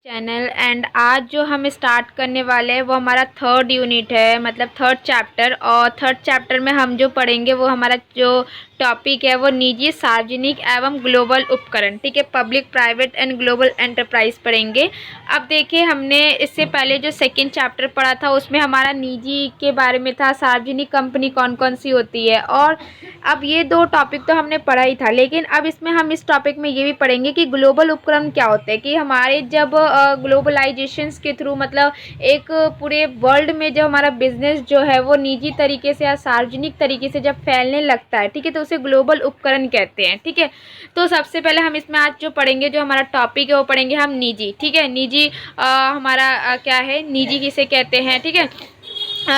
Channel and आज जो हम स्टार्ट करने वाले हैं वो हमारा थर्ड यूनिट है, मतलब थर्ड चैप्टर। और थर्ड चैप्टर में हम जो पढ़ेंगे वो हमारा जो टॉपिक है वो निजी, सार्वजनिक एवं ग्लोबल उपकरण, ठीक है, public, private and global enterprise पढ़ेंगे। अब देखिए, हमने इससे पहले जो सेकंड चैप्टर पढ़ा था उसमें हमारा निजी के बारे में था, सार्वजनिक कंपनी कौन कौन सी होती है। और अब ये दो टॉपिक तो हमने पढ़ा ही था, लेकिन अब इसमें हम इस टॉपिक में ये भी पढ़ेंगे कि ग्लोबल उपकरण क्या होते हैं। कि हमारे जब ग्लोबलाइजेशंस के थ्रू, मतलब एक पूरे वर्ल्ड में जब हमारा बिजनेस जो है वो निजी तरीके से या सार्वजनिक तरीके से जब फैलने लगता है, ठीक है, तो उसे ग्लोबल उपकरण कहते हैं। ठीक है, तो सबसे पहले हम इसमें आज जो पढ़ेंगे, जो हमारा टॉपिक है वो पढ़ेंगे हम निजी। ठीक है, निजी हमारा क्या है, निजी किसे कहते हैं, ठीक है,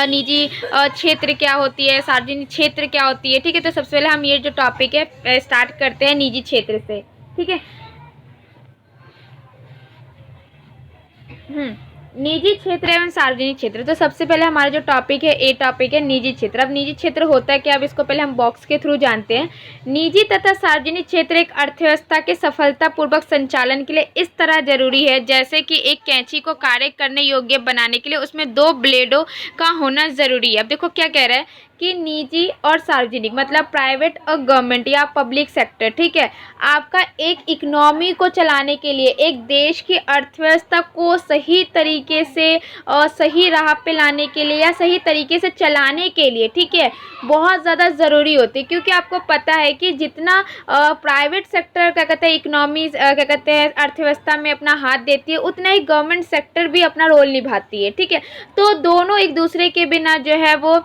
निजी क्षेत्र क्या होती है, सार्वजनिक क्षेत्र क्या होती है। ठीक है, तो सबसे पहले हम ये जो टॉपिक है स्टार्ट करते हैं निजी क्षेत्र से। ठीक है, निजी क्षेत्र एवं सार्वजनिक क्षेत्र। तो सबसे पहले हमारा जो टॉपिक है, ए टॉपिक है निजी क्षेत्र। अब निजी क्षेत्र होता है क्या, अब इसको पहले हम बॉक्स के थ्रू जानते हैं। निजी तथा सार्वजनिक क्षेत्र एक अर्थव्यवस्था के सफलतापूर्वक संचालन के लिए इस तरह जरूरी है जैसे कि एक कैंची को कार्य करने योग्य बनाने के लिए उसमें दो ब्लेडों का होना जरूरी है। अब देखो क्या कह रहा है कि निजी और सार्वजनिक, मतलब प्राइवेट और गवर्नमेंट या पब्लिक सेक्टर, ठीक है, आपका एक इकोनॉमी को चलाने के लिए, एक देश की अर्थव्यवस्था को सही तरीके से और सही राह पे लाने के लिए या सही तरीके से चलाने के लिए, ठीक है, बहुत ज़्यादा ज़रूरी होती है। क्योंकि आपको पता है कि जितना प्राइवेट सेक्टर क्या कहते हैं, इकोनॉमी क्या कहते हैं, अर्थव्यवस्था में अपना हाथ देती है, उतना ही गवर्नमेंट सेक्टर भी अपना रोल निभाती है। ठीक है, तो दोनों एक दूसरे के बिना जो है वो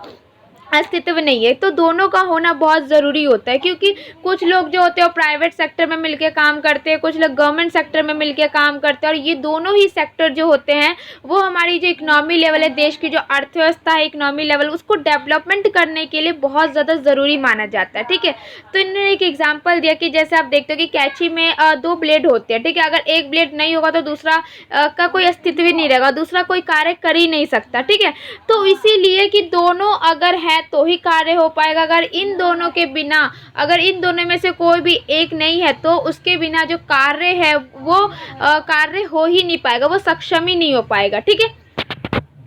अस्तित्व नहीं है, तो दोनों का होना बहुत ज़रूरी होता है। क्योंकि कुछ लोग जो होते हैं वो प्राइवेट सेक्टर में मिलकर काम करते हैं, कुछ लोग गवर्नमेंट सेक्टर में मिलकर काम करते हैं, और ये दोनों ही सेक्टर जो होते हैं वो हमारी जो इकोनॉमी लेवल है, देश की जो अर्थव्यवस्था है, इकोनॉमी लेवल, उसको डेवलपमेंट करने के लिए बहुत ज़्यादा ज़रूरी माना जाता है। ठीक है, तो इन्होंने एक एग्जाम्पल दिया कि जैसे आप देखते हो कि कैंची में दो ब्लेड होते हैं, ठीक है, अगर एक ब्लेड नहीं होगा तो दूसरा का कोई अस्तित्व ही नहीं रहेगा, दूसरा कोई कार्य कर ही नहीं सकता। ठीक है, तो इसीलिए कि दोनों अगर है तो ही कार्य हो पाएगा। अगर इन दोनों के बिना, अगर इन दोनों में से कोई भी एक नहीं है तो उसके बिना जो कार्य है वो कार्य हो ही नहीं पाएगा, वो सक्षम ही नहीं हो पाएगा। ठीक है,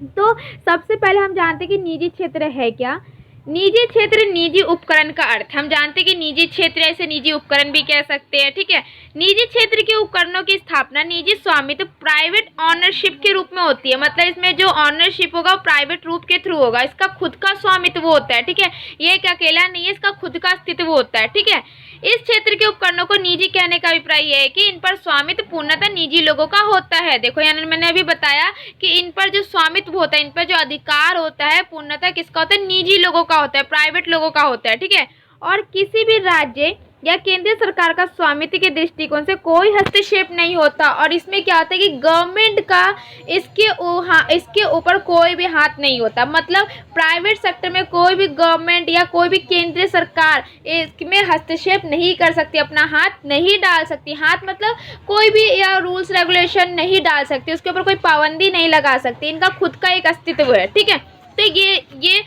तो सबसे पहले हम जानते हैं कि निजी क्षेत्र है क्या। निजी क्षेत्र, निजी उपकरण का अर्थ हम जानते हैं कि निजी क्षेत्र ऐसे निजी उपकरण भी कह सकते हैं। ठीक है, निजी क्षेत्र के उपकरणों की स्थापना निजी स्वामित्व, प्राइवेट ऑनरशिप के रूप में होती है। मतलब इसमें जो ऑनरशिप होगा वो प्राइवेट रूप के थ्रू होगा, इसका खुद का स्वामित्व होता है। ठीक है, ये एक अकेला नहीं है, इसका खुद का अस्तित्व होता है। ठीक है, इस क्षेत्र के उपकरणों को निजी कहने का अभिप्राय यह है कि इन पर स्वामित्व पूर्णतः निजी लोगों का होता है। देखो, यानी मैंने अभी बताया कि इन पर जो स्वामित्व होता है, इन पर जो अधिकार होता है, पूर्णतः किसका होता है, निजी लोगों का होता है, प्राइवेट लोगों का होता है। ठीक है, और किसी भी राज्य या केंद्रीय सरकार का स्वामित्व के दृष्टिकोण से कोई हस्तक्षेप नहीं होता। और इसमें क्या होता है कि गवर्नमेंट का इसके ऊपर कोई भी हाथ नहीं होता। मतलब प्राइवेट सेक्टर में कोई भी गवर्नमेंट या कोई भी केंद्रीय सरकार इसमें हस्तक्षेप नहीं कर सकती, अपना हाथ नहीं डाल सकती। हाथ मतलब कोई भी या रूल्स रेगुलेशन नहीं डाल सकती, उसके ऊपर कोई पाबंदी नहीं लगा सकती, इनका खुद का एक अस्तित्व है। ठीक है, तो ये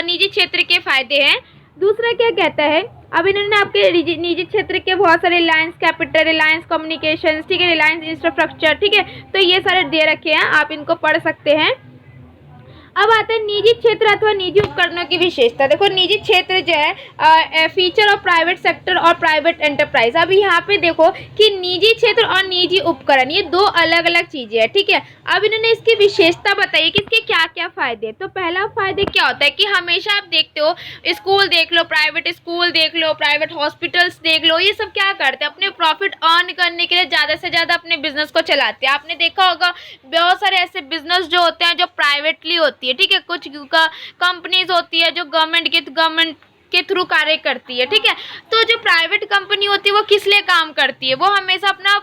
निजी क्षेत्र के फायदे हैं। दूसरा क्या कहता है, अब इन्होंने आपके निजी क्षेत्र के बहुत सारे रिलायंस कैपिटल, रिलायंस कम्युनिकेशंस, ठीक है, रिलायंस इंफ्रास्ट्रक्चर, ठीक है, तो ये सारे दे रखे हैं, आप इनको पढ़ सकते हैं। अब आता है निजी क्षेत्र अथवा निजी उपकरणों की विशेषता। देखो, निजी क्षेत्र जो है फीचर ऑफ प्राइवेट सेक्टर और प्राइवेट एंटरप्राइज। अब यहाँ पे देखो कि निजी क्षेत्र और निजी उपकरण ये दो अलग अलग चीजें हैं। ठीक है, अब इन्होंने इसकी विशेषता बताई कि इसके क्या क्या फायदे। तो पहला फायदे क्या होता है कि हमेशा आप देखते हो, स्कूल देख लो, प्राइवेट स्कूल देख लो, प्राइवेट हॉस्पिटल्स देख लो, ये सब क्या करते हैं, अपने प्रॉफिट अर्न करने के लिए ज़्यादा से ज़्यादा अपने बिजनेस को चलाते हैं। आपने देखा होगा बहुत सारे ऐसे बिजनेस जो होते हैं जो प्राइवेटली होती है। ठीक है, कुछ कंपनीज होती है जो गवर्नमेंट के थ्रू कार्य करती है। ठीक है, तो जो प्राइवेट कंपनी होती है वो किस लिए काम करती है, वो हमेशा अपना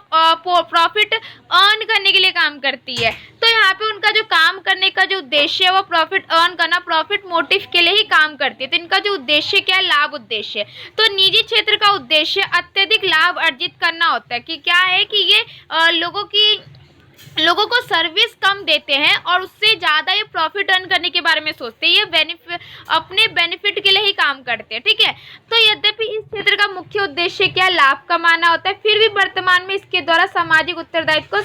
प्रॉफिट अर्न करने के लिए काम करती है। तो यहाँ पे उनका जो काम करने का जो उद्देश्य है वो प्रॉफिट अर्न करना, प्रॉफिट मोटिव के लिए ही काम करती है। तो इनका जो उद्देश्य क्या है, लाभ उद्देश्य। तो निजी क्षेत्र का उद्देश्य अत्यधिक लाभ अर्जित करना होता है। कि क्या है कि ये लोगों को सर्विस कम कम देते हैं और उससे ज़्यादा ये प्रॉफिट अर्न करने के बारे में सोचते हैं। ये अपने बेनिफिट के लिए ही काम करते हैं, ठीक है। तो यद्यपि इस क्षेत्र का मुख्य उद्देश्य क्या लाभ कमाना होता है, फिर भी वर्तमान में इसके द्वारा सामाजिक उत्तरदायित्व को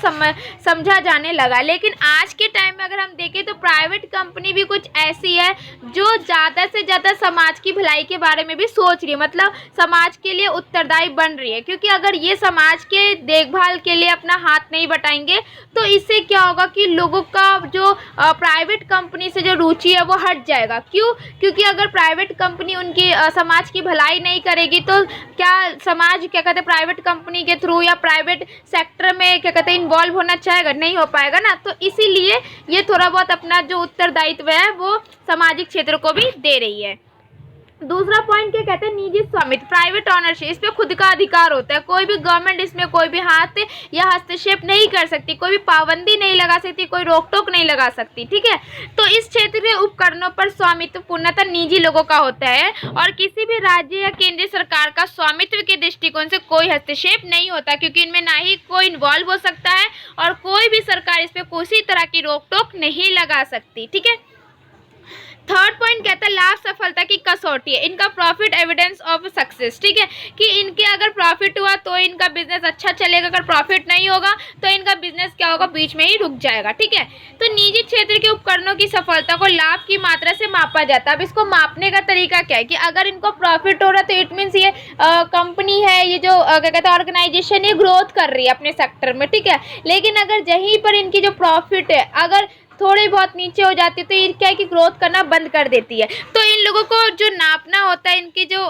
समझा जाने लगा। लेकिन आज के टाइम में अगर हम देखें तो प्राइवेट कंपनी भी कुछ ऐसी है जो ज़्यादा से ज़्यादा समाज की भलाई के बारे में भी सोच रही है, मतलब समाज के लिए उत्तरदायी बन रही है। क्योंकि अगर ये समाज के देखभाल के लिए अपना हाथ नहीं बटाएंगे तो इससे क्या होगा कि लोगों का जो प्राइवेट कंपनी से जो रुचि है वो हट जाएगा। क्यों? क्योंकि अगर प्राइवेट कंपनी उनकी समाज की भलाई नहीं करेगी तो क्या समाज क्या कहते हैं प्राइवेट कंपनी के थ्रू या प्राइवेट सेक्टर में क्या कहते हैं इन्वॉल्व होना चाहेगा, नहीं हो पाएगा ना। तो इसीलिए ये थोड़ा बहुत अपना जो उत्तरदायित्व है वो सामाजिक क्षेत्र को भी दे रही है। दूसरा पॉइंट क्या कहते हैं, निजी स्वामित्व, प्राइवेट ऑनरशिप। इस पे खुद का अधिकार होता है, कोई भी गवर्नमेंट इसमें कोई भी हाथ या हस्तक्षेप नहीं कर सकती, कोई भी पाबंदी नहीं लगा सकती, कोई रोक टोक नहीं लगा सकती, ठीक है। तो इस क्षेत्र के उपकरणों पर स्वामित्व पूर्णतः निजी लोगों का होता है और किसी भी राज्य या केंद्रीय सरकार का स्वामित्व के दृष्टिकोण से कोई हस्तक्षेप नहीं होता, क्योंकि इनमें ना ही कोई इन्वॉल्व हो सकता है और कोई भी सरकार इस पर किसी तरह की रोक टोक नहीं लगा सकती, ठीक है। थर्ड पॉइंट कहता है लाभ सफलता की कसौटी है, इनका प्रॉफिट एविडेंस ऑफ सक्सेस, ठीक है। कि इनके अगर प्रॉफिट हुआ तो इनका बिजनेस अच्छा चलेगा, अगर प्रॉफिट नहीं होगा तो इनका बिजनेस क्या होगा, बीच में ही रुक जाएगा, ठीक है। तो निजी क्षेत्र के उपकरणों की सफलता को लाभ की मात्रा से मापा जाता है। अब इसको मापने का तरीका क्या है कि अगर इनको प्रॉफिट हो रहा है तो इट मीन्स ये कंपनी है, ये जो क्या कहते हैं ऑर्गेनाइजेशन, ये ग्रोथ कर रही है अपने सेक्टर में, ठीक है। लेकिन अगर यहीं पर इनकी जो प्रॉफिट है अगर थोड़ी बहुत नीचे हो जाती है तो ये क्या है कि ग्रोथ करना बंद कर देती है। तो इन लोगों को जो नापना होता है, इनकी जो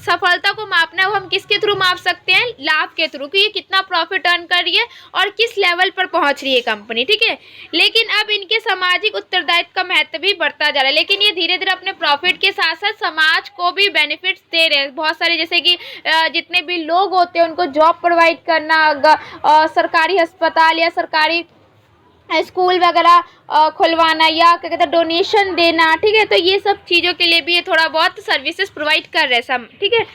सफलता को मापना है वो हम किसके थ्रू माप सकते हैं, लाभ के थ्रू, कि ये कितना प्रॉफिट अर्न कर रही है और किस लेवल पर पहुंच रही है कंपनी, ठीक है। लेकिन अब इनके सामाजिक उत्तरदायित्व का महत्व भी बढ़ता जा रहा है, लेकिन ये धीरे धीरे अपने प्रॉफिट के साथ साथ समाज को भी बेनिफिट्स दे रहे हैं बहुत सारे, जैसे कि जितने भी लोग होते हैं उनको जॉब प्रोवाइड करना, सरकारी अस्पताल या सरकारी स्कूल वगैरह खुलवाना या क्या कहते हैं डोनेशन देना, ठीक है। तो ये सब चीज़ों के लिए भी ये थोड़ा बहुत सर्विसेज प्रोवाइड कर रहे हैं सब, ठीक है।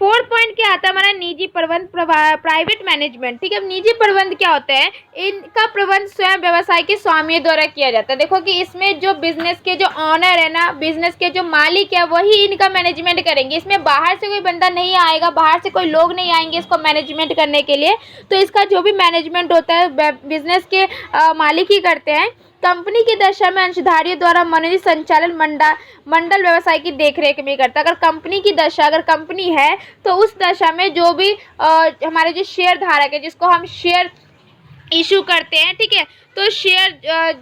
फोर्थ पॉइंट क्या आता है हमारा, निजी प्रबंध, प्राइवेट मैनेजमेंट, ठीक है। अब निजी प्रबंध क्या होता है, इनका प्रबंध स्वयं व्यवसाय के स्वामियों द्वारा किया जाता है। देखो कि इसमें जो बिजनेस के जो ऑनर है ना, बिजनेस के जो मालिक है वही इनका मैनेजमेंट करेंगे। इसमें बाहर से कोई बंदा नहीं आएगा, बाहर से कोई लोग नहीं आएंगे इसको मैनेजमेंट करने के लिए। तो इसका जो भी मैनेजमेंट होता है बिजनेस के मालिक ही करते हैं। कंपनी की दशा में अंशधारियों द्वारा मनोनीत संचालन मंडल व्यवसाय की देखरेख में करता है। अगर कंपनी की दशा, अगर कंपनी है तो उस दशा में जो भी हमारे जो शेयर धारक है, जिसको हम शेयर इशू करते हैं, ठीक है। तो शेयर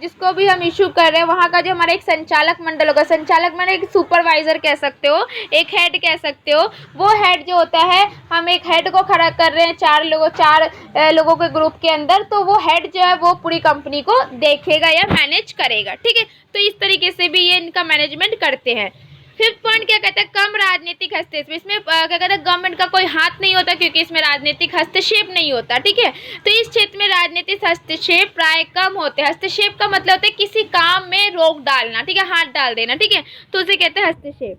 जिसको भी हम इशू कर रहे हैं वहाँ का जो हमारा एक संचालक मंडल होगा, संचालक मंडल एक सुपरवाइजर कह सकते हो, एक हेड कह सकते हो। वो हेड जो होता है, हम एक हेड को खड़ा कर रहे हैं चार लोगों के ग्रुप के अंदर, तो वो हेड जो है वो पूरी कंपनी को देखेगा या मैनेज करेगा, ठीक है। तो इस तरीके से भी ये इनका मैनेजमेंट करते हैं। फिफ्थ पॉइंट क्या कहता है, कम राजनीतिक हस्तक्षेप। इसमें क्या कहता है गवर्नमेंट का कोई हाथ नहीं होता, क्योंकि इसमें राजनीतिक हस्तक्षेप नहीं होता, ठीक है। तो इस क्षेत्र में राजनीतिक हस्तक्षेप प्राय कम होते हैं। हस्तक्षेप का मतलब होता है किसी काम में रोक डालना, ठीक है, हाथ डाल देना, ठीक है, तो उसे कहते हैं हस्तक्षेप।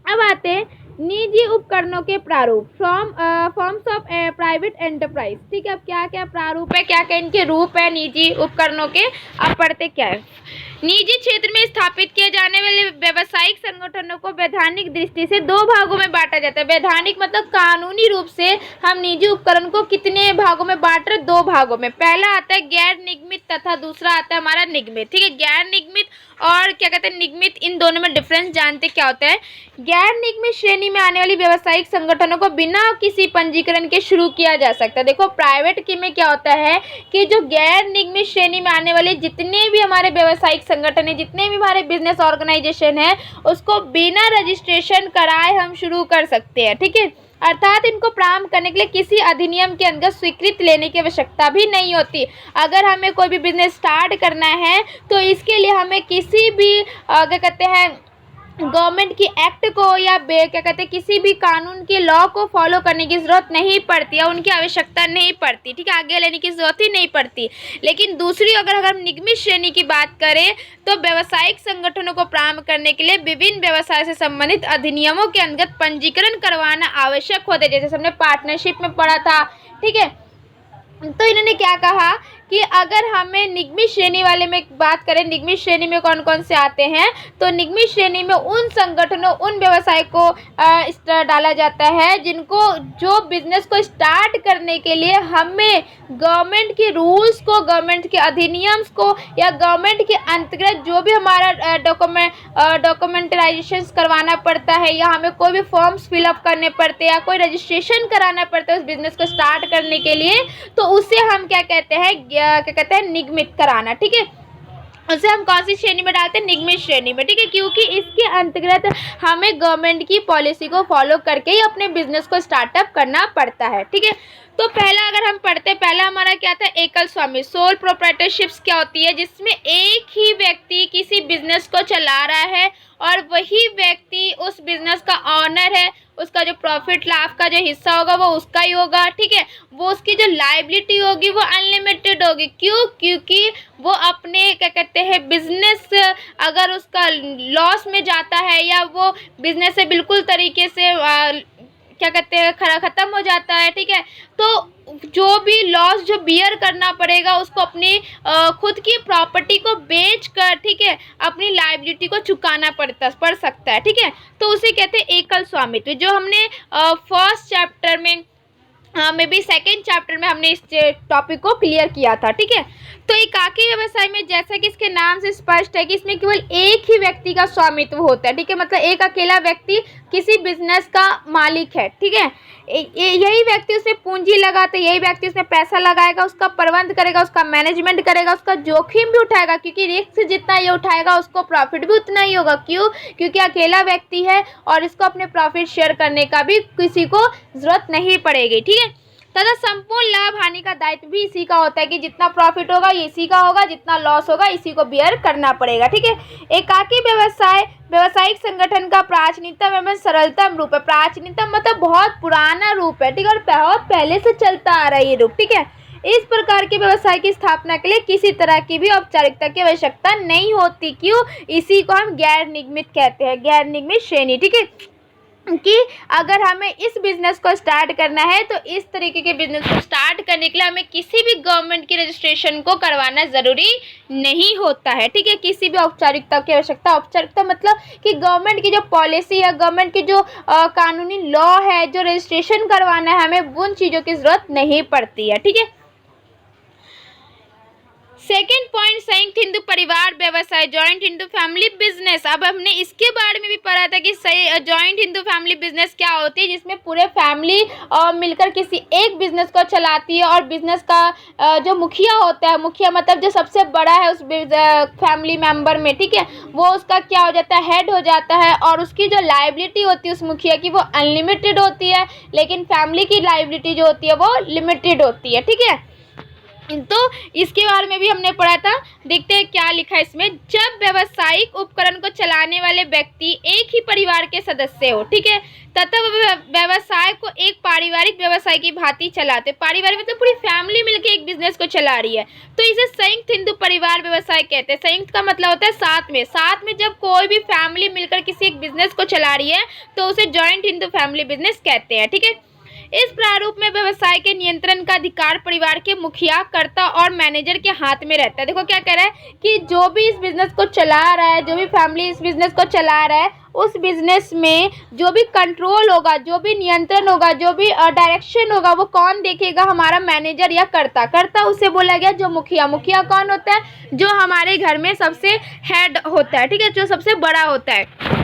अब आते हैं निजी उपकरणों के प्रारूप, फॉर्म्स ऑफ प्राइवेट एंटरप्राइज, ठीक है। अब क्या क्या प्रारूप है, क्या क्या इनके रूप है निजी उपकरणों के, अब पढ़ते क्या है। निजी क्षेत्र में स्थापित किए जाने वाले व्यावसायिक संगठनों को वैधानिक दृष्टि से दो भागों में बांटा जाता है। वैधानिक मतलब कानूनी रूप से हम निजी उपकरण को कितने भागों में बांट रहे, दो भागों में। पहला आता है गैर निगमित तथा दूसरा आता है हमारा निगमित, ठीक है। गैर निगमित और क्या कहते हैं निगमित, इन दोनों में डिफरेंस जानते क्या होता है। गैर निगमित श्रेणी में आने वाली व्यावसायिक संगठनों को बिना किसी पंजीकरण के शुरू किया जा सकता है। देखो प्राइवेट की में क्या होता है कि जो गैर निगमित श्रेणी में आने वाले जितने भी हमारे व्यावसायिक संगठन है, जितने भी हमारे बिजनेस ऑर्गेनाइजेशन है, उसको बिना रजिस्ट्रेशन कराए हम शुरू कर सकते हैं, ठीक है। अर्थात इनको प्रारंभ करने के लिए किसी अधिनियम के अंदर स्वीकृति लेने की आवश्यकता भी नहीं होती। अगर हमें कोई भी बिजनेस स्टार्ट करना है तो इसके लिए हमें किसी भी क्या कहते हैं गवर्नमेंट की एक्ट को या क्या कहते हैं किसी भी कानून के लॉ को फॉलो करने की ज़रूरत नहीं पड़ती या उनकी आवश्यकता नहीं पड़ती, ठीक है, आगे लेने की ज़रूरत ही नहीं पड़ती। लेकिन दूसरी अगर हम निगमित श्रेणी की बात करें तो व्यावसायिक संगठनों को प्रारंभ करने के लिए विभिन्न व्यवसाय से संबंधित अधिनियमों के अंतर्गत पंजीकरण करवाना आवश्यक होता है, जैसे हमने पार्टनरशिप में पढ़ा था, ठीक है। तो इन्होंने क्या कहा कि अगर हमें निगमित श्रेणी वाले में बात करें, निगमित श्रेणी में कौन कौन से आते हैं, तो निगमित श्रेणी में उन संगठनों, उन व्यवसाय को डाला जाता है जिनको, जो बिजनेस को स्टार्ट करने के लिए हमें गवर्नमेंट के रूल्स को, गवर्नमेंट के अधिनियम को या गवर्नमेंट के अंतर्गत जो भी हमारा डॉक्यूमेंटराइजेशन करवाना पड़ता है या हमें कोई भी फॉर्म्स फिलअप करने पड़ते हैं या कोई रजिस्ट्रेशन कराना पड़ता है उस बिज़नेस को स्टार्ट करने के लिए, तो उसे हम क्या कहते हैं, निगमित कराना। ठीक है, उसे हम कौन सी श्रेणी में डालते हैं, निगमित श्रेणी में। ठीक है, क्योंकि इसके अंतर्गत हमें गवर्नमेंट की पॉलिसी को फॉलो करके ही अपने बिजनेस को स्टार्टअप करना पड़ता है। ठीक है, तो पहला अगर हम पढ़ते हैं, पहला हमारा क्या था, एकल स्वामी, सोल प्रोप्राइटरशिप्स क्या होती है, जिसमें एक ही व्यक्ति किसी बिजनेस को चला रहा है और वही व्यक्ति उस बिजनेस का ऑनर है, उसका जो प्रॉफिट लाभ का जो हिस्सा होगा वो उसका ही होगा। ठीक है, वो उसकी जो लायबिलिटी होगी वो अनलिमिटेड होगी। क्यों? क्योंकि वो अपने क्या कहते हैं, बिजनेस अगर उसका लॉस में जाता है या वो बिजनेस से बिल्कुल तरीके से क्या कहते हैं, ख़त्म हो जाता है। ठीक है, तो जो भी लॉस जो बियर करना पड़ेगा उसको अपनी खुद की प्रॉपर्टी को बेच कर, ठीक है, अपनी लायबिलिटी को चुकाना पड़ सकता है। ठीक है, तो उसे कहते हैं एकल स्वामित्व, जो हमने फर्स्ट चैप्टर में मे बी सेकेंड चैप्टर में हमने इस टॉपिक को क्लियर किया था। ठीक है, तो एकाकी व्यवसाय में जैसा कि इसके नाम से स्पष्ट है कि इसमें केवल एक ही व्यक्ति का स्वामित्व होता है। ठीक है, मतलब एक अकेला व्यक्ति किसी बिजनेस का मालिक है। ठीक है, यही व्यक्ति उसमें पूंजी लगाता है, यही व्यक्ति उसमें पैसा लगाएगा, उसका प्रबंध करेगा, उसका मैनेजमेंट करेगा, उसका जोखिम भी उठाएगा, क्योंकि रिस्क जितना ये उठाएगा उसको प्रॉफिट भी उतना ही होगा। क्यों? क्योंकि अकेला व्यक्ति है और इसको अपने प्रॉफिट शेयर करने का भी किसी को ज़रूरत नहीं पड़ेगी। ठीक है, तथा संपूर्ण लाभ हानि का दायित्व भी इसी का होता है कि जितना प्रॉफिट होगा ये इसी का होगा, जितना लॉस होगा इसी को बियर करना पड़ेगा। ठीक है, एकाकी व्यावसायिक संगठन का प्राचीनतम एवं सरलतम रूप है। प्राचीनतम मतलब बहुत पुराना रूप है। ठीक है, और बहुत पहले से चलता आ रहा है ये रूप। ठीक है, इस प्रकार के व्यवसाय की स्थापना के लिए किसी तरह की भी औपचारिकता की आवश्यकता नहीं होती। क्यों? इसी को हम गैर निगमित कहते हैं, गैर निगमित श्रेणी। ठीक है, कि अगर हमें इस बिज़नेस को स्टार्ट करना है तो इस तरीके के बिज़नेस को स्टार्ट करने के लिए हमें किसी भी गवर्नमेंट की रजिस्ट्रेशन को करवाना ज़रूरी नहीं होता है। ठीक है, किसी भी औपचारिकता की आवश्यकता, औपचारिकता मतलब कि गवर्नमेंट की जो पॉलिसी या गवर्नमेंट की जो कानूनी लॉ है, जो रजिस्ट्रेशन करवाना है, हमें उन चीज़ों की ज़रूरत नहीं पड़ती है। ठीक है, सेकेंड पॉइंट, संयुक्त हिंदू परिवार व्यवसाय, जॉइंट हिंदू फैमिली बिजनेस। अब हमने इसके बारे में भी पढ़ा था कि जॉइंट हिंदू फैमिली बिजनेस क्या होती है, जिसमें पूरे फैमिली मिलकर किसी एक बिजनेस को चलाती है और बिजनेस का जो मुखिया होता है, मुखिया मतलब जो सबसे बड़ा है उस फैमिली मेंबर में, ठीक है, वो उसका क्या हो जाता है, हेड हो जाता है, और उसकी जो लायबिलिटी होती है उस मुखिया की वो अनलिमिटेड होती है, लेकिन फैमिली की लायबिलिटी जो होती है वो लिमिटेड होती है। ठीक है, तो इसके बारे में भी हमने पढ़ा था। देखते हैं क्या लिखा है इसमें। जब व्यावसायिक उपकरण को चलाने वाले व्यक्ति एक ही परिवार के सदस्य हो, ठीक है, तथा व्यवसाय को एक पारिवारिक व्यवसाय की भांति चलाते, पारिवारिक मतलब पूरी फैमिली मिलकर एक बिजनेस को चला रही है, तो इसे संयुक्त हिंदू परिवार व्यवसाय कहते हैं। संयुक्त का मतलब होता है साथ में जब कोई भी फैमिली मिलकर किसी एक बिजनेस को चला रही है तो उसे जॉइंट हिंदू फैमिली बिजनेस कहते हैं। ठीक है, इस प्रारूप में व्यवसाय के नियंत्रण का अधिकार परिवार के मुखिया, कर्ता और मैनेजर के हाथ में रहता है। देखो क्या कह रहा है कि जो भी इस बिजनेस को चला रहा है, जो भी फैमिली इस बिजनेस को चला रहा है, उस बिजनेस में जो भी कंट्रोल होगा, जो भी नियंत्रण होगा, जो भी डायरेक्शन होगा, वो कौन देखेगा? हमारा मैनेजर या कर्ता। कर्ता उसे बोला गया जो मुखिया। मुखिया कौन होता है? जो हमारे घर में सबसे हेड होता है, ठीक है, जो सबसे बड़ा होता है,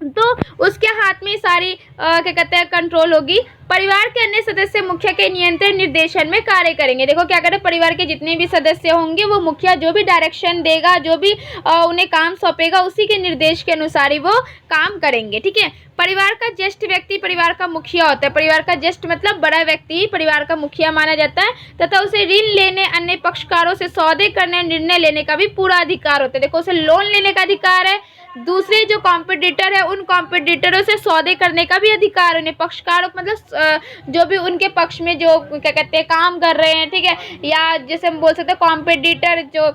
तो उसके हाथ में सारी क्या कहते हैं कंट्रोल होगी। परिवार के अन्य सदस्य मुखिया के नियंत्रण निर्देशन में कार्य करेंगे। देखो क्या करें, परिवार के जितने भी सदस्य होंगे वो मुखिया जो भी डायरेक्शन देगा, जो भी उन्हें काम सौंपेगा, उसी के निर्देश के अनुसार ही वो काम करेंगे। ठीक है, परिवार का ज्येष्ठ व्यक्ति परिवार का मुखिया होता है। परिवार का ज्येष्ठ मतलब बड़ा व्यक्ति ही परिवार का मुखिया माना जाता है, तथा उसे ऋण लेने, अन्य पक्षकारों से सौदे करने, निर्णय लेने का भी पूरा अधिकार होता है। देखो उसे लोन लेने का अधिकार है, दूसरे जो कॉम्पिटिटर है उन कॉम्पिटिटरों से सौदे करने का भी अधिकार, उन्हें पक्षकारों मतलब जो भी उनके पक्ष में जो क्या कहते हैं काम कर रहे हैं, ठीक है, या जैसे हम बोल सकते हैं कॉम्पिटिटर जो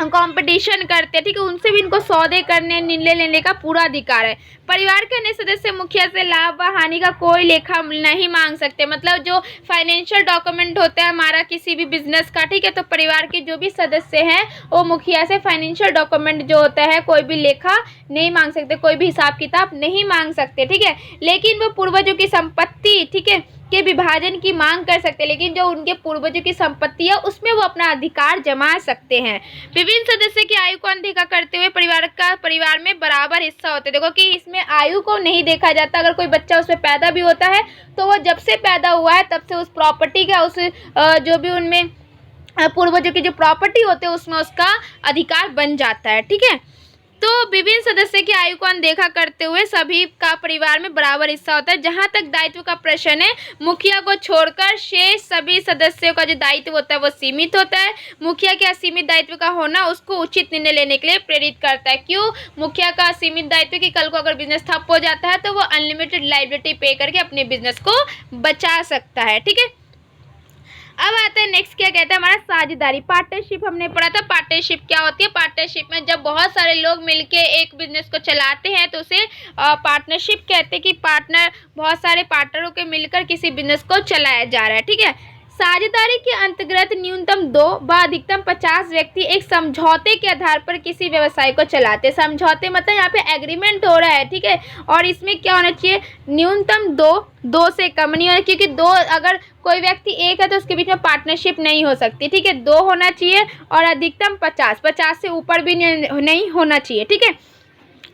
कंपटीशन करते हैं, ठीक है, उनसे भी इनको सौदे करने निर्णय लेने का पूरा अधिकार है। परिवार के अन्य सदस्य मुखिया से लाभ व हानि का कोई लेखा नहीं मांग सकते। मतलब जो फाइनेंशियल डॉक्यूमेंट होता है हमारा किसी भी बिजनेस का, ठीक है, तो परिवार के जो भी सदस्य हैं वो मुखिया से फाइनेंशियल डॉक्यूमेंट जो होता है कोई भी लेखा नहीं मांग सकते, कोई भी हिसाब किताब नहीं मांग सकते, ठीक है। लेकिन वो पूर्वजों की संपत्ति, ठीक है, के विभाजन की मांग कर सकते हैं, लेकिन जो उनके पूर्वजों की संपत्ति है उसमें वो अपना अधिकार जमा सकते हैं। विभिन्न सदस्य की आयु को अनदेखा करते हुए परिवार में बराबर हिस्सा होते हैं। देखो कि इसमें आयु को नहीं देखा जाता। अगर कोई बच्चा उसमें पैदा भी होता है तो वो जब से पैदा हुआ है तब से उस प्रॉपर्टी का उस जो भी उनमें पूर्वजों की जो प्रॉपर्टी होते हैं उसमें उसका अधिकार बन जाता है, ठीक है। तो विभिन्न सदस्य की आयु को अनदेखा करते हुए सभी का परिवार में बराबर हिस्सा होता है। जहां तक दायित्व का प्रश्न है, मुखिया को छोड़कर शेष सभी सदस्यों का जो दायित्व होता है वो सीमित होता है। मुखिया के असीमित दायित्व का होना उसको उचित निर्णय लेने के लिए प्रेरित करता है। क्यों? मुखिया का असीमित दायित्व कि कल को अगर बिजनेस ठप हो जाता है तो वो अनलिमिटेड लायबिलिटी पे करके अपने बिजनेस को बचा सकता है, ठीक है। अब आते हैं नेक्स्ट, क्या कहता है हमारा साझेदारी। पार्टनरशिप हमने पढ़ा था। पार्टनरशिप क्या होती है? पार्टनरशिप में जब बहुत सारे लोग मिलके एक बिजनेस को चलाते हैं तो उसे पार्टनरशिप कहते हैं, कि पार्टनर बहुत सारे पार्टनरों के मिलकर किसी बिजनेस को चलाया जा रहा है, ठीक है। साझेदारी के अंतर्गत न्यूनतम 2 व अधिकतम 50 व्यक्ति एक समझौते के आधार पर किसी व्यवसाय को चलाते हैं। समझौते मतलब यहाँ पे एग्रीमेंट हो रहा है, ठीक है, और इसमें क्या होना चाहिए? न्यूनतम 2 से कम नहीं होना, क्योंकि 2 अगर कोई व्यक्ति एक है तो उसके बीच में पार्टनरशिप नहीं हो सकती, ठीक है। 2 होना चाहिए और अधिकतम 50 से ऊपर भी नहीं होना चाहिए, ठीक है,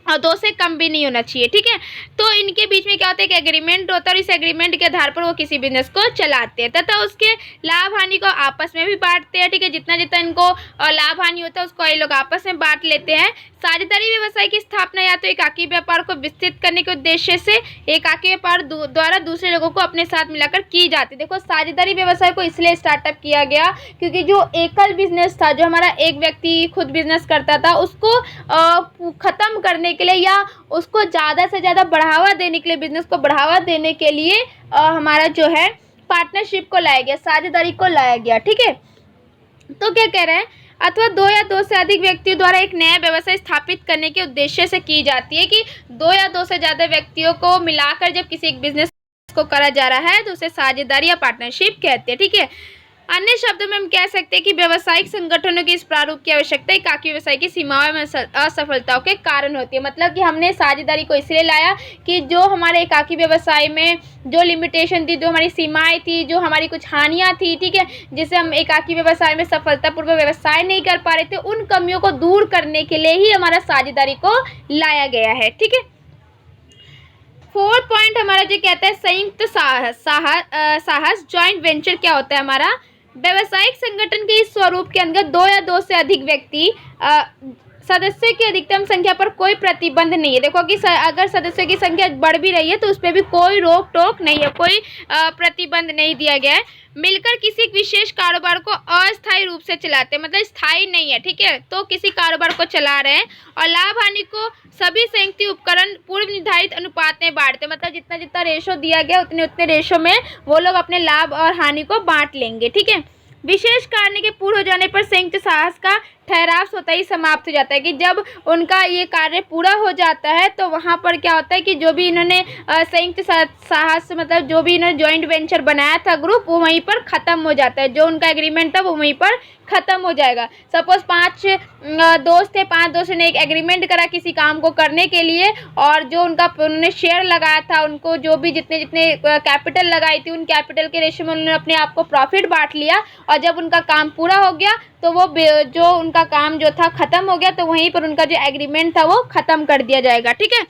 और 2 से कम भी नहीं होना चाहिए, ठीक है। तो इनके बीच में क्या होता है कि एग्रीमेंट होता है और इस एग्रीमेंट के आधार पर वो किसी बिजनेस को चलाते हैं तथा उसके लाभ हानि को आपस में भी बांटते हैं, ठीक है। जितना जितना इनको लाभ हानि होता है उसको ये लोग आपस में बांट लेते हैं। साझेदारी व्यवसाय की स्थापना या तो एकाकी व्यापार को विस्तृत करने के उद्देश्य से एकाकी व्यापार द्वारा दूसरे लोगों को अपने साथ मिलाकर की जाती है। देखो साझेदारी व्यवसाय को इसलिए स्टार्टअप किया गया क्योंकि जो एकल बिजनेस था, जो हमारा एक व्यक्ति खुद बिजनेस करता था, उसको ख़त्म करने के लिए या उसको ज़्यादा से ज़्यादा बढ़ावा देने के लिए, बिजनेस को बढ़ावा देने के लिए हमारा जो है पार्टनरशिप को लाया गया, साझेदारी को लाया गया, ठीक है। तो क्या कह रहे हैं? अथवा 2 या 2 से अधिक व्यक्तियों द्वारा एक नया व्यवसाय स्थापित करने के उद्देश्य से की जाती है, कि 2 या 2 से ज़्यादा व्यक्तियों को मिलाकर जब किसी एक बिजनेस को करा जा रहा है तो उसे साझेदारी या पार्टनरशिप कहते हैं, ठीक है। अन्य शब्दों में हम कह सकते हैं कि व्यावसायिक संगठनों की इस प्रारूप की आवश्यकता एकाकी व्यवसाय की सीमाओं में असफलताओं के कारण होती है। मतलब कि हमने साझेदारी को इसलिए लाया कि जो हमारे एकाकी व्यवसाय में जो लिमिटेशन थी, जो हमारी सीमाएं थी, जो हमारी कुछ हानियां थी, ठीक है, जिसे हम एकाकी व्यवसाय में सफलतापूर्वक व्यवसाय नहीं कर पा रहे थे, उन कमियों को दूर करने के लिए ही हमारा साझेदारी को लाया गया है, ठीक है। 4th पॉइंट हमारा जो कहता है संयुक्त साहस जॉइंट वेंचर क्या होता है हमारा? व्यावसायिक संगठन के इस स्वरूप के अंदर 2 या 2 से अधिक व्यक्ति सदस्यों की अधिकतम संख्या पर कोई प्रतिबंध नहीं है। देखो कि अगर सदस्यों की संख्या बढ़ भी रही है तो उस पर भी कोई रोक टोक नहीं है, कोई प्रतिबंध नहीं दिया गया है। मिलकर किसी विशेष कारोबार को अस्थायी रूप से चलाते हैं, मतलब स्थायी नहीं है, ठीक है, तो किसी कारोबार को चला रहे हैं और लाभ हानि को सभी संयुक्त उपकरण पूर्व निर्धारित अनुपात में बांटते हैं। मतलब जितना जितना रेशो दिया गया उतने उतने रेशो में वो लोग अपने लाभ और हानि को बांट लेंगे, ठीक है। विशेष कार्य के पूर्ण हो जाने पर संयुक्त साहस का ठहराव स्वतः ही समाप्त हो जाता है, कि जब उनका ये कार्य पूरा हो जाता है तो वहाँ पर क्या होता है कि जो भी इन्होंने संयुक्त साहस मतलब जो भी इन्होंने जॉइंट वेंचर बनाया था ग्रुप, वो वहीं पर ख़त्म हो जाता है। जो उनका एग्रीमेंट था वो वहीं पर ख़त्म हो जाएगा। सपोज 5 दोस्त थे, 5 दोस्तों ने एक एग्रीमेंट करा किसी काम को करने के लिए, और जो उन्होंने शेयर लगाया था, उनको जो भी जितने जितने कैपिटल लगाई थी उन कैपिटल के रेशो में उन्होंने अपने आप को प्रॉफिट बांट लिया, और जब उनका काम पूरा हो गया तो वो जो उनका काम जो था ख़त्म हो गया, तो वहीं पर उनका जो एग्रीमेंट था वो ख़त्म कर दिया जाएगा, ठीक है।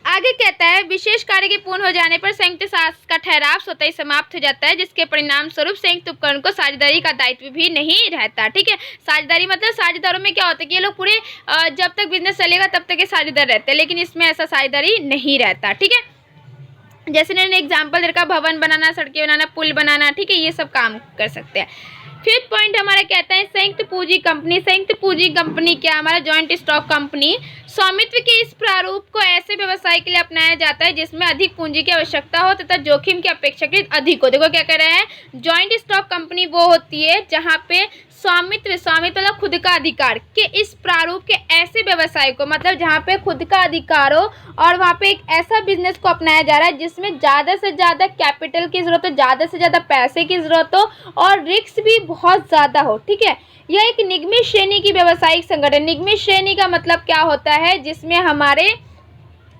आगे कहता है विशेष कार्य के पूर्ण हो जाने पर संयुक्त साहस का ठहराव स्वतः ही समाप्त हो जाता है, जिसके परिणाम स्वरूप संयुक्त उपकरण को साझेदारी का दायित्व भी नहीं रहता, ठीक है। साझेदारी मतलब साझेदारों में क्या होता है कि ये लोग पूरे जब तक बिजनेस चलेगा तब तक ये साझेदार रहते हैं, लेकिन इसमें ऐसा साझेदारी नहीं रहता, ठीक है। जैसे मैंने एग्जाम्पल देखा, भवन बनाना, सड़कें बनाना, पुल बनाना, ठीक है, ये सब काम कर सकते हैं। 5th पॉइंट हमारा कहता है संयुक्त पूंजी कंपनी। संयुक्त पूंजी कंपनी क्या? हमारा जॉइंट स्टॉक कंपनी। स्वामित्व के इस प्रारूप को ऐसे व्यवसाय के लिए अपनाया जाता है जिसमें अधिक पूंजी की आवश्यकता हो तथा जोखिम की अपेक्षाकृत अधिक हो। देखो क्या कह रहे हैं, जॉइंट स्टॉक कंपनी वो होती है जहाँ पे स्वामित्व, स्वामित्व मतलब खुद का अधिकार के इस प्रारूप के ऐसे व्यवसाय को, मतलब जहाँ पे खुद का अधिकार हो और वहाँ पे एक ऐसा बिजनेस को अपनाया जा रहा है जिसमें ज़्यादा से ज़्यादा कैपिटल की ज़रूरत हो, ज़्यादा से ज़्यादा पैसे की ज़रूरत हो और रिस्क भी बहुत ज़्यादा हो। ठीक है, यह एक निगमित श्रेणी की व्यावसायिक संगठन। निगमित श्रेणी का मतलब क्या होता है, जिसमें हमारे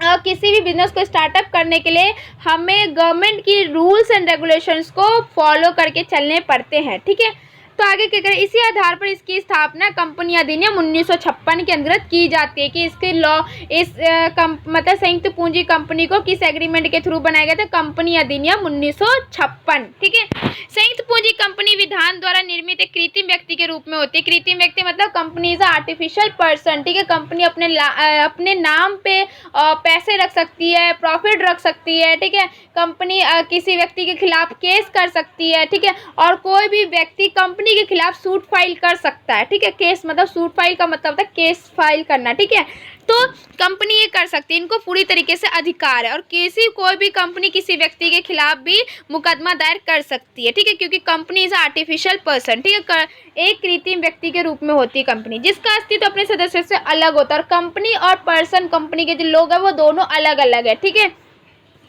किसी भी बिजनेस को स्टार्टअप करने के लिए हमें गवर्नमेंट की रूल्स एंड रेगुलेशंस को फॉलो करके चलने पड़ते हैं। ठीक है, तो आगे क्या करें, इसी आधार पर इसकी स्थापना कंपनी अधिनियम 1956 के अंतर्गत की जाती है कि इसके लॉ इस मतलब संयुक्त पूंजी कंपनी को किस एग्रीमेंट के थ्रू बनाया गया था, कंपनी अधिनियम 1956। ठीक है, संयुक्त पूंजी कंपनी विधान द्वारा निर्मित एक कृत्रिम व्यक्ति के रूप में होती है। कृत्रिम व्यक्ति मतलब कंपनी इज आर्टिफिशियल पर्सन। ठीक है, कंपनी अपने नाम पे पैसे रख सकती है, प्रॉफिट रख सकती है। ठीक है, कंपनी किसी व्यक्ति के खिलाफ केस कर सकती है। ठीक है, और कोई भी व्यक्ति कंपनी के खिलाफ सूट फाइल कर सकता है। ठीक है, केस मतलब सूट फाइल का मतलब होता है केस फाइल करना। ठीक है, तो कंपनी ये कर सकती है, इनको पूरी तरीके से अधिकार है और कोई भी कंपनी किसी व्यक्ति के खिलाफ भी मुकदमा दायर कर सकती है। ठीक है, क्योंकि कंपनी इज आर्टिफिशियल पर्सन। ठीक है, एक कृत्रिम व्यक्ति के रूप में होती है कंपनी, जिसका अस्तित्व अपने सदस्य से अलग होता है और कंपनी और पर्सन, कंपनी के जो लोग हैं वो दोनों अलग अलग है। ठीक है,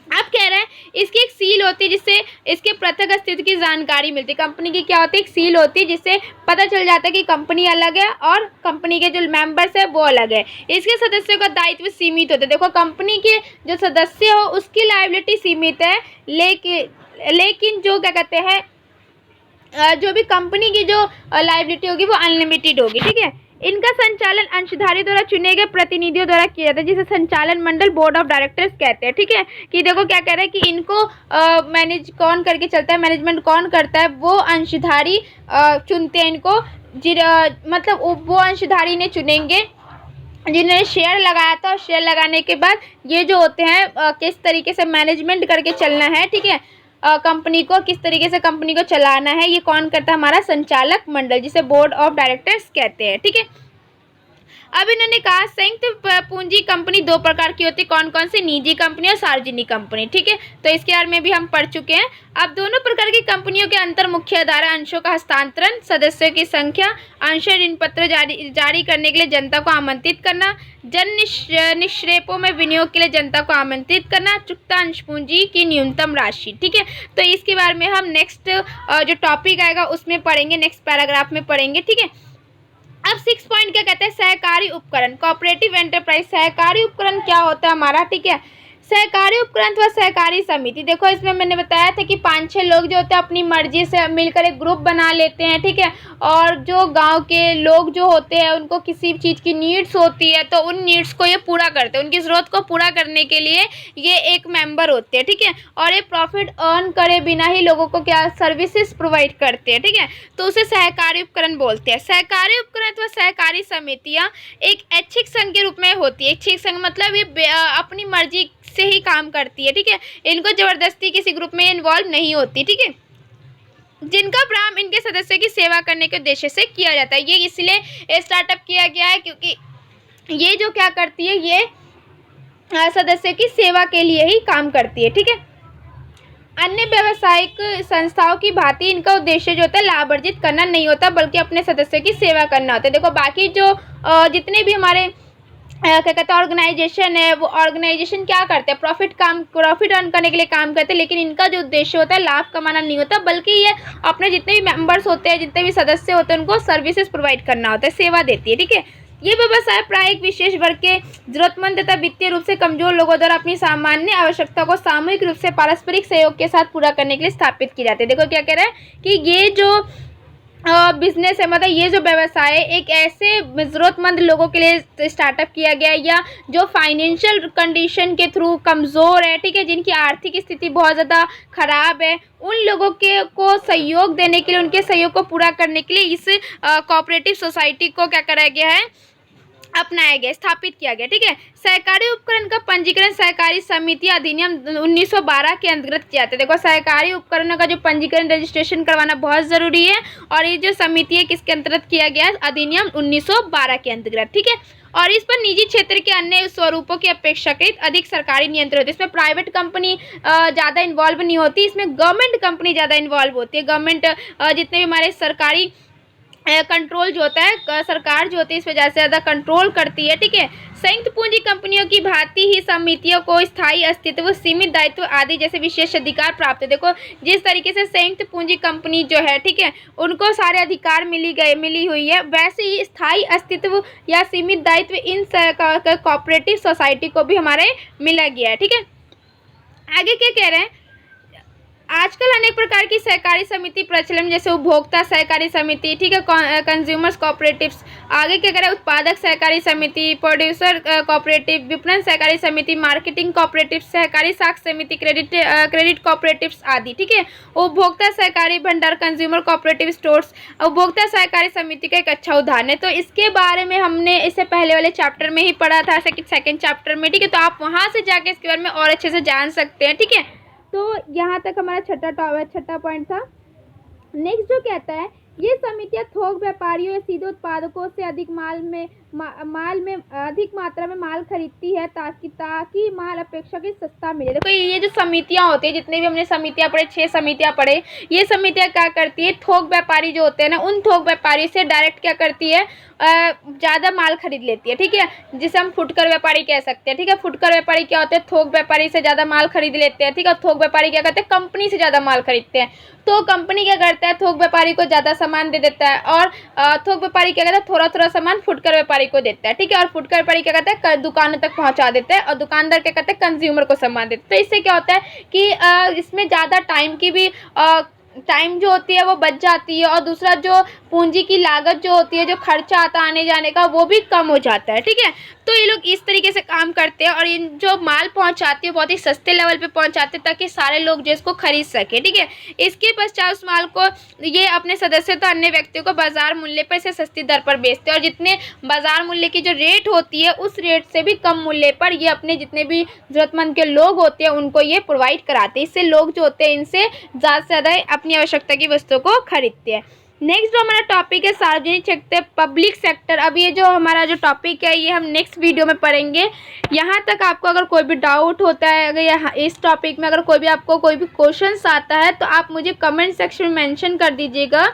आप कह रहे हैं इसकी एक सील होती है जिससे इसके पृथक अस्तित्व की जानकारी मिलती है। कंपनी की क्या होती है, एक सील होती है जिससे पता चल जाता है कि कंपनी अलग है और कंपनी के जो मेंबर्स है वो अलग है। इसके सदस्यों का दायित्व सीमित होता है। देखो, कंपनी के जो सदस्य हो उसकी लायबिलिटी सीमित है, लेकिन जो क्या कहते हैं जो भी कंपनी की जो लायबिलिटी होगी वो अनलिमिटेड होगी। ठीक है, इनका संचालन अंशधारी द्वारा चुने गए प्रतिनिधियों द्वारा किया जाता है, जिसे संचालन मंडल बोर्ड ऑफ डायरेक्टर्स कहते हैं। ठीक है, कि देखो क्या कह रहे हैं कि इनको मैनेज कौन करके चलता है, मैनेजमेंट कौन करता है, वो अंशधारी चुनते हैं इनको। मतलब वो अंशधारी ने चुनेंगे जिन्होंने शेयर लगाया था और शेयर लगाने के बाद ये जो होते हैं किस तरीके से मैनेजमेंट करके चलना है। ठीक है, कंपनी को किस तरीके से कंपनी को चलाना है, ये कौन करता है, हमारा संचालक मंडल, जिसे बोर्ड ऑफ डायरेक्टर्स कहते हैं। ठीक है, अब इन्होंने कहा संयुक्त पूंजी कंपनी दो प्रकार की होती है, कौन कौन सी, निजी कंपनी और सार्वजनिक कंपनी। ठीक है, तो इसके बारे में भी हम पढ़ चुके हैं। अब दोनों प्रकार की कंपनियों के अंतर मुख्य आधार अंशों का हस्तांतरण, सदस्यों की संख्या, अंश ऋण पत्र जारी करने के लिए जनता को आमंत्रित करना, जन निक्षेपों में विनियोग के लिए जनता को आमंत्रित करना, चुकता अंश पूंजी की न्यूनतम राशि। ठीक है, तो इसके बारे में हम नेक्स्ट जो टॉपिक आएगा उसमें पढ़ेंगे, नेक्स्ट पैराग्राफ में पढ़ेंगे। ठीक है, अब 6 पॉइंट क्या कहते हैं, सहकारी उपकरण, कोऑपरेटिव एंटरप्राइज। सहकारी उपकरण क्या होता है हमारा, ठीक है, सहकारी उपकरण अथवा सहकारी समिति। देखो, इसमें मैंने बताया था कि 5-6 लोग जो होते हैं अपनी मर्जी से मिलकर एक ग्रुप बना लेते हैं। ठीक है, और जो गांव के लोग जो होते हैं उनको किसी चीज़ की नीड्स होती है तो उन नीड्स को ये पूरा करते हैं, उनकी ज़रूरत को पूरा करने के लिए ये एक मेंबर होते हैं। ठीक है, और ये प्रॉफिट अर्न करे बिना ही लोगों को क्या सर्विसेज प्रोवाइड करते हैं। ठीक है, तो उसे सहकारी उपकरण बोलते हैं। सहकारी उपकरण अथवा सहकारी समितियाँ एक ऐच्छिक संघ के रूप में होती है। ऐच्छिक संघ मतलब ये अपनी मर्जी से ही काम करती है। ठीक है, इनको जबरदस्ती किसी ग्रुप में इन्वॉल्व नहीं होती। ठीक है, जिनका प्रारंभ इनके सदस्यों की सेवा करने के उद्देश्य से किया जाता है। ये इसलिए स्टार्टअप किया गया है क्योंकि ये जो क्या करती है, ये सदस्यों की सेवा के लिए ही काम करती है। ठीक है, अन्य व्यावसायिक संस्थाओं की भांति इनका उद्देश्य जो होता है लाभ अर्जित करना नहीं होता, बल्कि अपने सदस्यों की सेवा करना होता है। देखो, बाकी जो जितने भी हमारे क्या कहते हैं ऑर्गेनाइजेशन है, वो ऑर्गेनाइजेशन क्या करते हैं, प्रॉफिट अर्न करने के लिए काम करते हैं, लेकिन इनका जो उद्देश्य होता है लाभ कमाना नहीं होता, बल्कि ये अपने जितने भी मेंबर्स होते हैं, जितने भी सदस्य होते हैं, उनको सर्विसेज प्रोवाइड करना होता है, सेवा देती है। ठीक है, ये व्यवसाय प्राय एक विशेष वर्ग के जरूरतमंद तथा वित्तीय रूप से कमजोर लोगों द्वारा अपनी सामान्य आवश्यकता को सामूहिक रूप से पारस्परिक सहयोग के साथ पूरा करने के लिए स्थापित की जाती है। देखो क्या कह रहा है कि ये जो बिजनेस है, मतलब ये जो व्यवसाय है एक ऐसे ज़रूरतमंद लोगों के लिए स्टार्टअप किया गया है, या जो फाइनेंशियल कंडीशन के थ्रू कमज़ोर है। ठीक है, जिनकी आर्थिक स्थिति बहुत ज़्यादा ख़राब है, उन लोगों के को सहयोग देने के लिए, उनके सहयोग को पूरा करने के लिए इस कोऑपरेटिव सोसाइटी को क्या कराया गया है, अपनाया गया, स्थापित किया गया। ठीक है, सहकारी उपकरण का पंजीकरण सहकारी समिति अधिनियम 1912 के अंतर्गत किया जाता है। देखो, सहकारी उपकरणों का जो पंजीकरण रजिस्ट्रेशन करवाना बहुत ज़रूरी है, और ये जो समिति है किसके अंतर्गत किया गया है, अधिनियम 1912 के अंतर्गत। ठीक है, और इस पर निजी क्षेत्र के अन्य स्वरूपों की अपेक्षाकृत अधिक सरकारी नियंत्रण होते हैं। इसमें प्राइवेट कंपनी ज़्यादा इन्वॉल्व नहीं होती, इसमें गवर्नमेंट कंपनी ज़्यादा इन्वॉल्व होती है। गवर्नमेंट जितने भी हमारे सरकारी कंट्रोल जो होता है, सरकार जो होती है इस पर ज़्यादा से ज़्यादा कंट्रोल करती है। ठीक है, संयुक्त पूंजी कंपनियों की भांति ही समितियों को स्थायी अस्तित्व, सीमित दायित्व आदि जैसे विशेष अधिकार प्राप्त है। देखो जिस तरीके से संयुक्त पूंजी कंपनी जो है, ठीक है, उनको सारे अधिकार मिली हुई है, वैसे ही स्थायी अस्तित्व या सीमित दायित्व इन कोऑपरेटिव सोसाइटी को भी हमारे मिला गया है। ठीक है, आगे क्या कह रहे हैं, आजकल अनेक प्रकार की सहकारी समिति प्रचलन, जैसे उपभोक्ता सहकारी समिति, ठीक है, कंज्यूमर्स कोऑपरेटिव्स, आगे क्या करें, उत्पादक सहकारी समिति, प्रोड्यूसर कोऑपरेटिव, विपणन सहकारी समिति, मार्केटिंग कोऑपरेटिव, सहकारी साख समिति, क्रेडिट कोऑपरेटिव्स आदि। ठीक है, उपभोक्ता सहकारी भंडार, कंज्यूमर कोऑपरेटिव स्टोर्स उपभोक्ता सहकारी समिति का एक अच्छा उदाहरण है। तो इसके बारे में हमने इससे पहले वाले चैप्टर में ही पढ़ा था, सेकंड चैप्टर में। ठीक है, तो आप वहाँ से जाके इसके बारे में और अच्छे से जान सकते हैं। ठीक है, तो यहाँ तक हमारा छठा पॉइंट था। नेक्स्ट जो कहता है, ये समितियाँ थोक व्यापारियों या सीधे उत्पादकों से अधिक अधिक मात्रा में माल खरीदती है ताकि माल अपेक्षाकृत सस्ता मिले। देखो ये जो समितियाँ होती है, जितने भी हमने समितियाँ पढ़े, 6 समितियाँ पढ़े, ये समितियाँ क्या करती है, थोक व्यापारी जो होते हैं ना, उन थोक व्यापारी से डायरेक्ट क्या करती है, ज़्यादा माल खरीद लेती है। ठीक है, जिसे हम फुटकर व्यापारी कह सकते हैं। ठीक है, फुटकर व्यापारी क्या होते हैं, थोक व्यापारी से ज़्यादा माल खरीद लेते हैं। ठीक है, थोक व्यापारी क्या करते हैं, कंपनी से ज़्यादा माल खरीदते हैं। तो कंपनी क्या करता है, थोक व्यापारी को ज़्यादा सामान दे देता है, और थोक व्यापारी क्या करता है, थोड़ा थोड़ा सामान फुटकर व्यापारी को देता है। ठीक है, और फुटकर व्यापारी क्या करता है, दुकानों तक पहुंचा देता है, और दुकानदार क्या करता है, कंज्यूमर को सामान देता है। तो इससे क्या होता है कि इसमें ज़्यादा टाइम की भी टाइम जो होती है वो बच जाती है, और दूसरा जो पूंजी की लागत जो होती है, जो खर्चा आता है आने जाने का, वो भी कम हो जाता है। ठीक है, तो ये लोग इस तरीके से काम करते हैं, और इन जो माल पहुंचाते हैं बहुत ही सस्ते लेवल पे पहुंचाते हैं ताकि सारे लोग जो इसको खरीद सके। ठीक है, इसके पश्चात उस माल को ये अपने सदस्य तो अन्य व्यक्तियों को बाजार मूल्य पर इसे सस्ती दर पर बेचते हैं, और जितने बाजार मूल्य की जो रेट होती है उस रेट से भी कम मूल्य पर ये अपने जितने भी जरूरतमंद के लोग होते हैं उनको ये प्रोवाइड कराते हैं। इससे लोग जो होते हैं इनसे ज़्यादा से ज़्यादा अपनी आवश्यकता की वस्तुओं को खरीदते हैं। नेक्स्ट जो हमारा टॉपिक है सार्वजनिक सेक्टर, पब्लिक सेक्टर। अब ये जो हमारा जो टॉपिक है ये हम नेक्स्ट वीडियो में पढ़ेंगे। यहाँ तक आपको अगर कोई भी डाउट होता है, अगर यहाँ इस टॉपिक में अगर आपको कोई भी क्वेश्चंस आता है तो आप मुझे कमेंट सेक्शन में मेंशन कर दीजिएगा,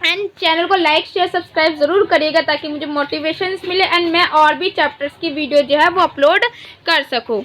एंड चैनल को लाइक शेयर सब्सक्राइब ज़रूर करिएगा ताकि मुझे मोटिवेशंस मिले एंड मैं और भी चैप्टर्स की वीडियो जो है वो अपलोड कर सकूँ।